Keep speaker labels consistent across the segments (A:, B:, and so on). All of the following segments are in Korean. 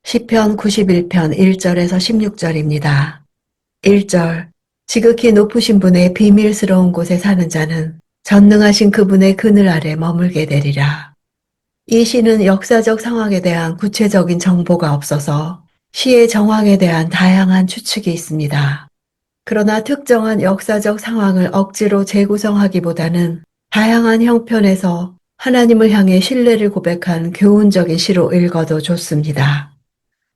A: 시편 91편 1절에서 16절입니다. 1절. 지극히 높으신 분의 비밀스러운 곳에 사는 자는 전능하신 그분의 그늘 아래 머물게 되리라. 이 시는 역사적 상황에 대한 구체적인 정보가 없어서 시의 정황에 대한 다양한 추측이 있습니다. 그러나 특정한 역사적 상황을 억지로 재구성하기보다는 다양한 형편에서 하나님을 향해 신뢰를 고백한 교훈적인 시로 읽어도 좋습니다.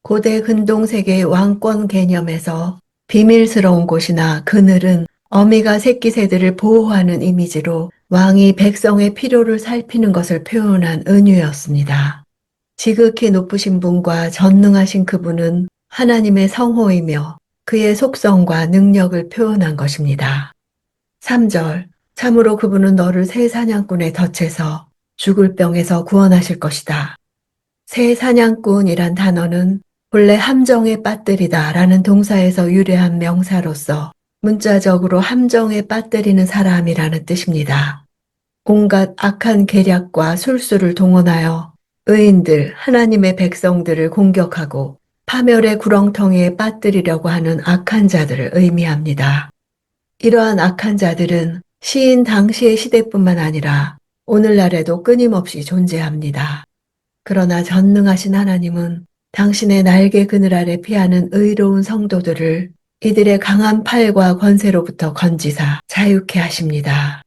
A: 고대 근동세계의 왕권 개념에서 비밀스러운 곳이나 그늘은 어미가 새끼 새들을 보호하는 이미지로 왕이 백성의 필요를 살피는 것을 표현한 은유였습니다. 지극히 높으신 분과 전능하신 그분은 하나님의 성호이며 그의 속성과 능력을 표현한 것입니다. 3절. 참으로 그분은 너를 새 사냥꾼의 덫에서 죽을 병에서 구원하실 것이다. 새 사냥꾼이란 단어는 본래 함정에 빠뜨리다 라는 동사에서 유래한 명사로서 문자적으로 함정에 빠뜨리는 사람이라는 뜻입니다. 온갖 악한 계략과 술수를 동원하여 의인들, 하나님의 백성들을 공격하고 파멸의 구렁텅이에 빠뜨리려고 하는 악한 자들을 의미합니다. 이러한 악한 자들은 시인 당시의 시대뿐만 아니라 오늘날에도 끊임없이 존재합니다. 그러나 전능하신 하나님은 당신의 날개 그늘 아래 피하는 의로운 성도들을 이들의 강한 팔과 권세로부터 건지사 자유케 하십니다.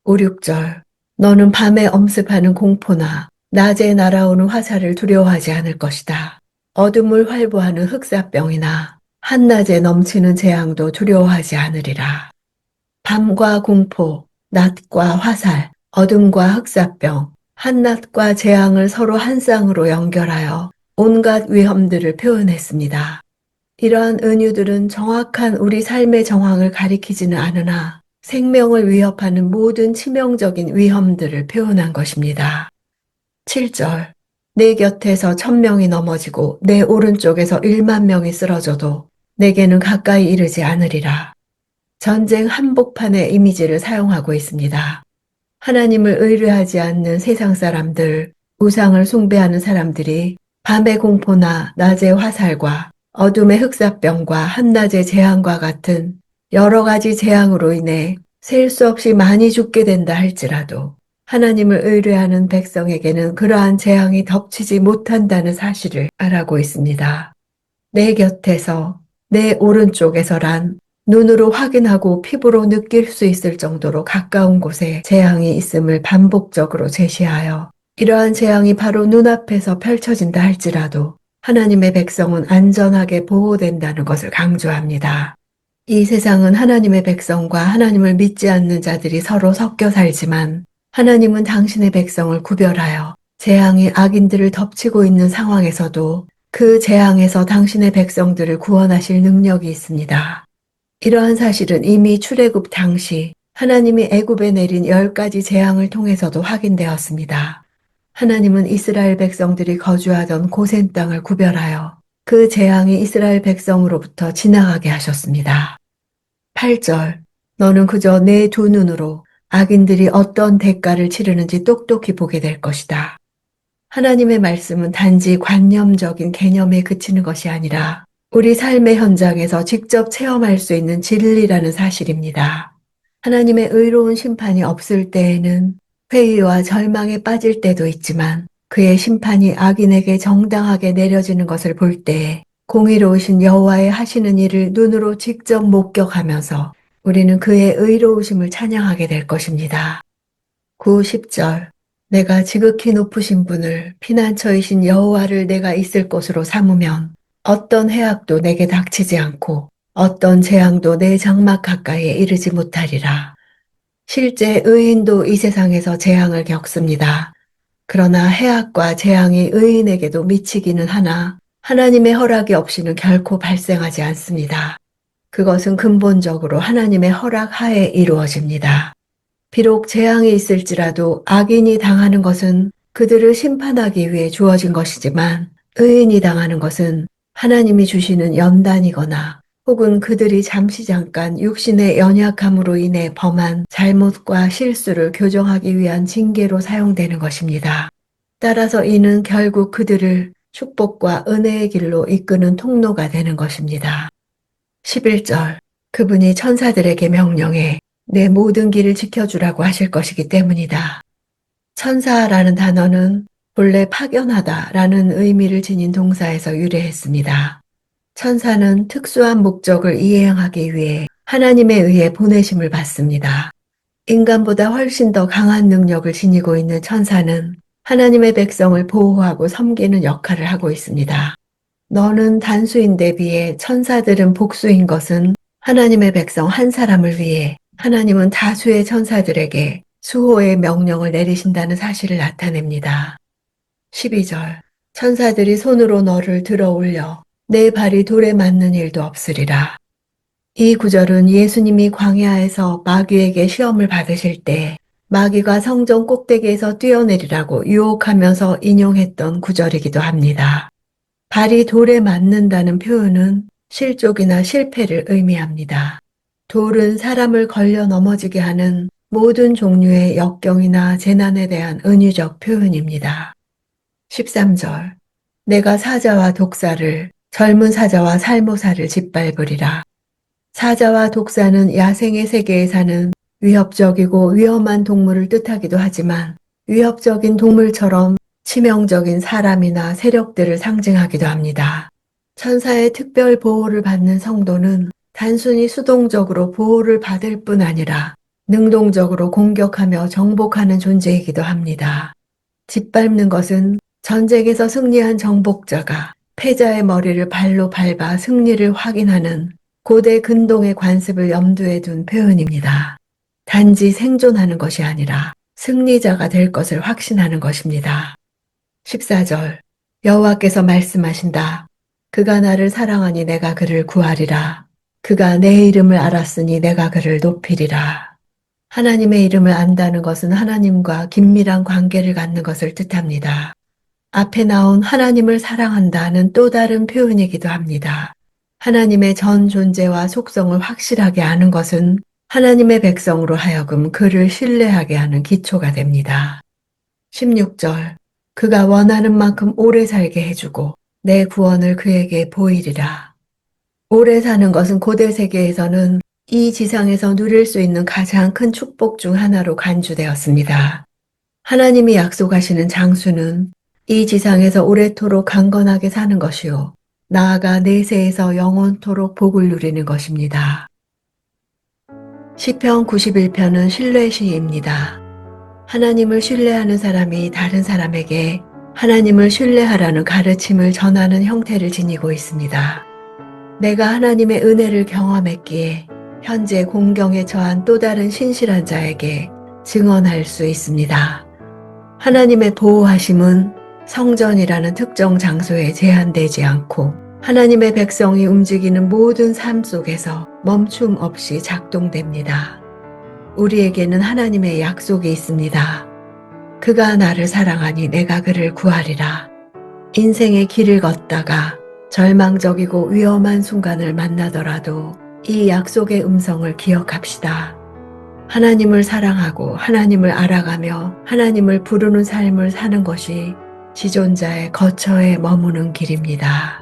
A: 5, 6절. 너는 밤에 엄습하는 공포나 낮에 날아오는 화살을 두려워하지 않을 것이다. 어둠을 활보하는 흑사병이나 한낮에 넘치는 재앙도 두려워하지 않으리라. 밤과 공포, 낮과 화살, 어둠과 흑사병, 한낮과 재앙을 서로 한 쌍으로 연결하여 온갖 위험들을 표현했습니다. 이러한 은유들은 정확한 우리 삶의 정황을 가리키지는 않으나 생명을 위협하는 모든 치명적인 위험들을 표현한 것입니다. 7절. 내 곁에서 1000명이 넘어지고 내 오른쪽에서 1만 명이 쓰러져도 내게는 가까이 이르지 않으리라. 전쟁 한복판의 이미지를 사용하고 있습니다. 하나님을 의뢰하지 않는 세상 사람들, 우상을 숭배하는 사람들이 밤의 공포나 낮의 화살과 어둠의 흑사병과 한낮의 재앙과 같은 여러 가지 재앙으로 인해 셀 수 없이 많이 죽게 된다 할지라도 하나님을 의뢰하는 백성에게는 그러한 재앙이 덮치지 못한다는 사실을 말하고 있습니다. 내 곁에서, 내 오른쪽에서란 눈으로 확인하고 피부로 느낄 수 있을 정도로 가까운 곳에 재앙이 있음을 반복적으로 제시하여 이러한 재앙이 바로 눈앞에서 펼쳐진다 할지라도 하나님의 백성은 안전하게 보호된다는 것을 강조합니다. 이 세상은 하나님의 백성과 하나님을 믿지 않는 자들이 서로 섞여 살지만 하나님은 당신의 백성을 구별하여 재앙이 악인들을 덮치고 있는 상황에서도 그 재앙에서 당신의 백성들을 구원하실 능력이 있습니다. 이러한 사실은 이미 출애굽 당시 하나님이 애굽에 내린 10가지 재앙을 통해서도 확인되었습니다. 하나님은 이스라엘 백성들이 거주하던 고센 땅을 구별하여 그 재앙이 이스라엘 백성으로부터 지나가게 하셨습니다. 8절. 너는 그저 내 두 눈으로 악인들이 어떤 대가를 치르는지 똑똑히 보게 될 것이다. 하나님의 말씀은 단지 관념적인 개념에 그치는 것이 아니라 우리 삶의 현장에서 직접 체험할 수 있는 진리라는 사실입니다. 하나님의 의로운 심판이 없을 때에는 회의와 절망에 빠질 때도 있지만 그의 심판이 악인에게 정당하게 내려지는 것을 볼 때에 공의로우신 여호와의 하시는 일을 눈으로 직접 목격하면서 우리는 그의 의로우심을 찬양하게 될 것입니다. 9, 10절. 내가 지극히 높으신 분을 피난처이신 여호와를 내가 있을 곳으로 삼으면 어떤 해악도 내게 닥치지 않고 어떤 재앙도 내 장막 가까이에 이르지 못하리라. 실제 의인도 이 세상에서 재앙을 겪습니다. 그러나 해악과 재앙이 의인에게도 미치기는 하나 하나님의 허락이 없이는 결코 발생하지 않습니다. 그것은 근본적으로 하나님의 허락 하에 이루어집니다. 비록 재앙이 있을지라도 악인이 당하는 것은 그들을 심판하기 위해 주어진 것이지만 의인이 당하는 것은 하나님이 주시는 연단이거나 혹은 그들이 잠시 잠깐 육신의 연약함으로 인해 범한 잘못과 실수를 교정하기 위한 징계로 사용되는 것입니다. 따라서 이는 결국 그들을 축복과 은혜의 길로 이끄는 통로가 되는 것입니다. 11절. 그분이 천사들에게 명령해 내 모든 길을 지켜주라고 하실 것이기 때문이다. 천사라는 단어는 본래 파견하다라는 의미를 지닌 동사에서 유래했습니다. 천사는 특수한 목적을 이행하기 위해 하나님에 의해 보내심을 받습니다. 인간보다 훨씬 더 강한 능력을 지니고 있는 천사는 하나님의 백성을 보호하고 섬기는 역할을 하고 있습니다. 너는 단수인데 비해 천사들은 복수인 것은 하나님의 백성 한 사람을 위해 하나님은 다수의 천사들에게 수호의 명령을 내리신다는 사실을 나타냅니다. 12절. 천사들이 손으로 너를 들어 올려 내 발이 돌에 맞는 일도 없으리라. 이 구절은 예수님이 광야에서 마귀에게 시험을 받으실 때 마귀가 성전 꼭대기에서 뛰어내리라고 유혹하면서 인용했던 구절이기도 합니다. 발이 돌에 맞는다는 표현은 실족이나 실패를 의미합니다. 돌은 사람을 걸려 넘어지게 하는 모든 종류의 역경이나 재난에 대한 은유적 표현입니다. 13절. 내가 사자와 독사를, 젊은 사자와 살모사를 짓밟으리라. 사자와 독사는 야생의 세계에 사는 위협적이고 위험한 동물을 뜻하기도 하지만 위협적인 동물처럼 치명적인 사람이나 세력들을 상징하기도 합니다. 천사의 특별 보호를 받는 성도는 단순히 수동적으로 보호를 받을 뿐 아니라 능동적으로 공격하며 정복하는 존재이기도 합니다. 짓밟는 것은 전쟁에서 승리한 정복자가 패자의 머리를 발로 밟아 승리를 확인하는 고대 근동의 관습을 염두에 둔 표현입니다. 단지 생존하는 것이 아니라 승리자가 될 것을 확신하는 것입니다. 14절. 여호와께서 말씀하신다. 그가 나를 사랑하니 내가 그를 구하리라. 그가 내 이름을 알았으니 내가 그를 높이리라. 하나님의 이름을 안다는 것은 하나님과 긴밀한 관계를 갖는 것을 뜻합니다. 앞에 나온 하나님을 사랑한다는 또 다른 표현이기도 합니다. 하나님의 전 존재와 속성을 확실하게 아는 것은 하나님의 백성으로 하여금 그를 신뢰하게 하는 기초가 됩니다. 16절. 그가 원하는 만큼 오래 살게 해주고 내 구원을 그에게 보이리라. 오래 사는 것은 고대 세계에서는 이 지상에서 누릴 수 있는 가장 큰 축복 중 하나로 간주되었습니다. 하나님이 약속하시는 장수는 이 지상에서 오래도록 강건하게 사는 것이요. 나아가 내세에서 영원토록 복을 누리는 것입니다. 시편 91편은 신뢰 시입니다. 하나님을 신뢰하는 사람이 다른 사람에게 하나님을 신뢰하라는 가르침을 전하는 형태를 지니고 있습니다. 내가 하나님의 은혜를 경험했기에 현재 공경에 처한 또 다른 신실한 자에게 증언할 수 있습니다. 하나님의 보호하심은 성전이라는 특정 장소에 제한되지 않고 하나님의 백성이 움직이는 모든 삶 속에서 멈춤 없이 작동됩니다. 우리에게는 하나님의 약속이 있습니다. 그가 나를 사랑하니 내가 그를 구하리라. 인생의 길을 걷다가 절망적이고 위험한 순간을 만나더라도 이 약속의 음성을 기억합시다. 하나님을 사랑하고 하나님을 알아가며 하나님을 부르는 삶을 사는 것이 지존자의 거처에 머무는 길입니다.